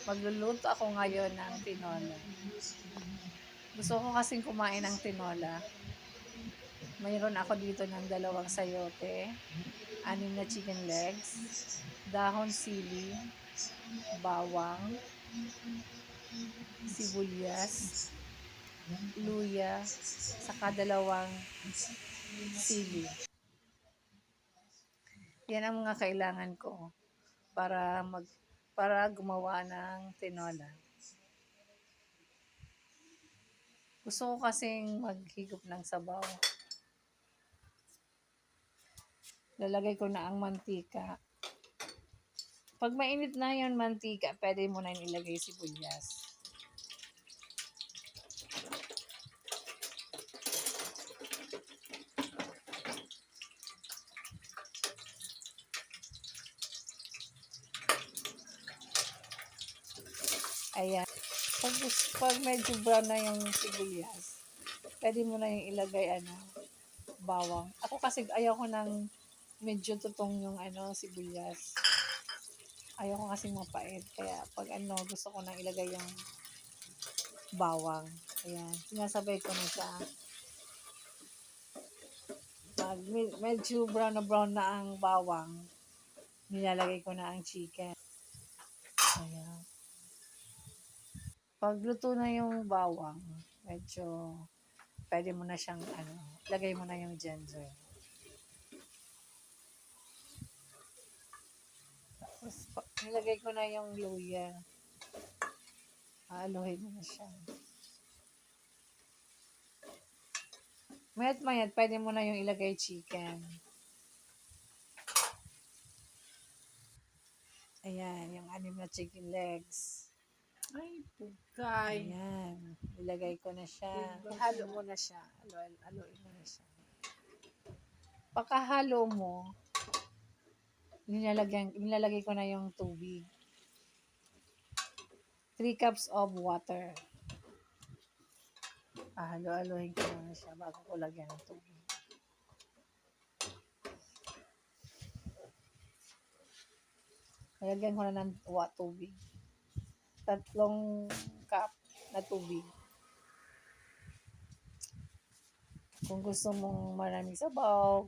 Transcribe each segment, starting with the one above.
Magluluto ako ngayon ng tinola. Gusto ko kasing kumain ng tinola. Mayroon ako dito ng 2 sayote, 6 na chicken legs, dahon sili, bawang, sibuyas, luya, saka 2 sili. Yan ang mga kailangan ko para gumawa ng tinola. Gusto ko kasing maghigop ng sabaw. Lalagay ko na ang mantika. Pag mainit na yung mantika, pwede mo na ilagay sibuyas. Ayan. Pag medyo brown na yung sibuyas, pwede mo na yung ilagay bawang. Ako kasi ayaw ko ng medyo tutong yung sibuyas. Ayaw ko kasi mapait. Kaya pag gusto ko nang ilagay yung bawang. Ayan. Sinasabay ko na siya. Pag medyo brown na ang bawang, nilalagay ko na ang chicken. Ayan. Pag luto na yung bawang, medyo pwede mo na siyang lagay mo na yung ginger. Tapos nilagay ko na yung luya. Haluhin mo na siya. Mayat pwede mo na yung ilagay chicken. Ayan, yung 6 na chicken legs. Ay, pugkay. Ayan, ilagay ko na siya. Ihalo mo na siya. Haluin mo na siya. Pagkahalo mo, nilalagay ko na yung tubig. 3 cups of water. Halo-halohin ko na siya bago ko lagyan ng tubig. Lagyan ko na ng tubig. 3 cup na tubig. Kung gusto mong maraming sabaw,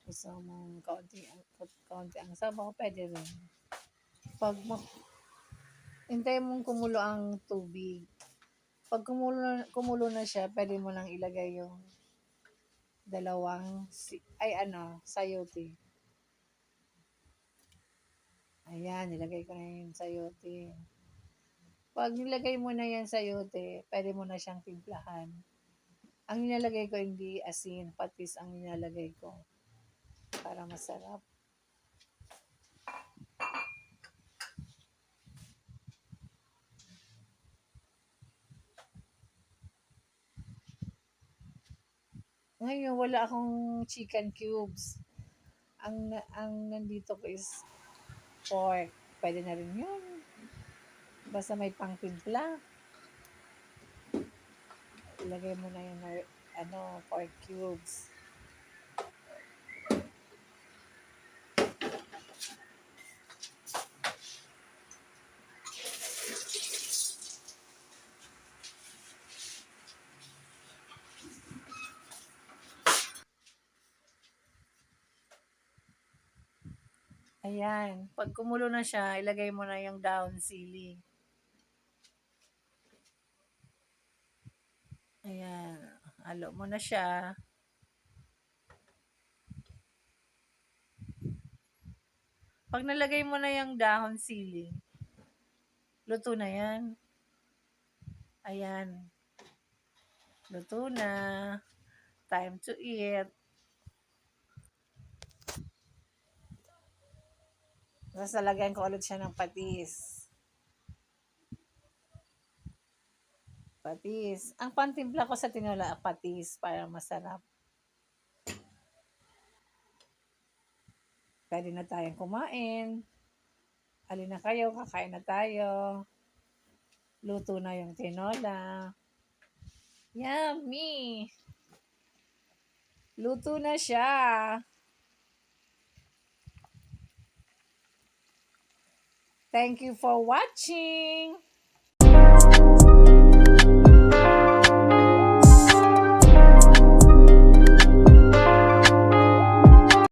gusto mong kaunti ang sabaw, pwede rin. Pag hintayin mong kumulo ang tubig. Pag kumulo na siya, pwede mo lang ilagay yung 2 sayote. Ayan, nilagay ko na yung sayote. Pag nilagay mo na yan sayote, pwede mo na siyang timplahan. Ang nilalagay ko hindi asin, patis ang nilalagay ko para masarap. Ngayon, wala akong chicken cubes. Ang nandito ko is pork. Pwede na rin yun. Basta may pangtimpla. Ilagay mo na yung pork cubes. Ayan. Pag kumulo na siya, ilagay mo na yung dahon sili. Ayan. Halo mo na siya. Pag nalagay mo na yung dahon sili, luto na yan. Ayan. Luto na. Time to eat. Tapos lalagyan ko ulit siya ng patis. Patis. Ang pantimpla ko sa tinola, patis para masarap. Pwede na tayong kumain. Halina kayo, kakain na tayo. Luto na yung tinola. Yummy! Luto na siya. Thank you for watching.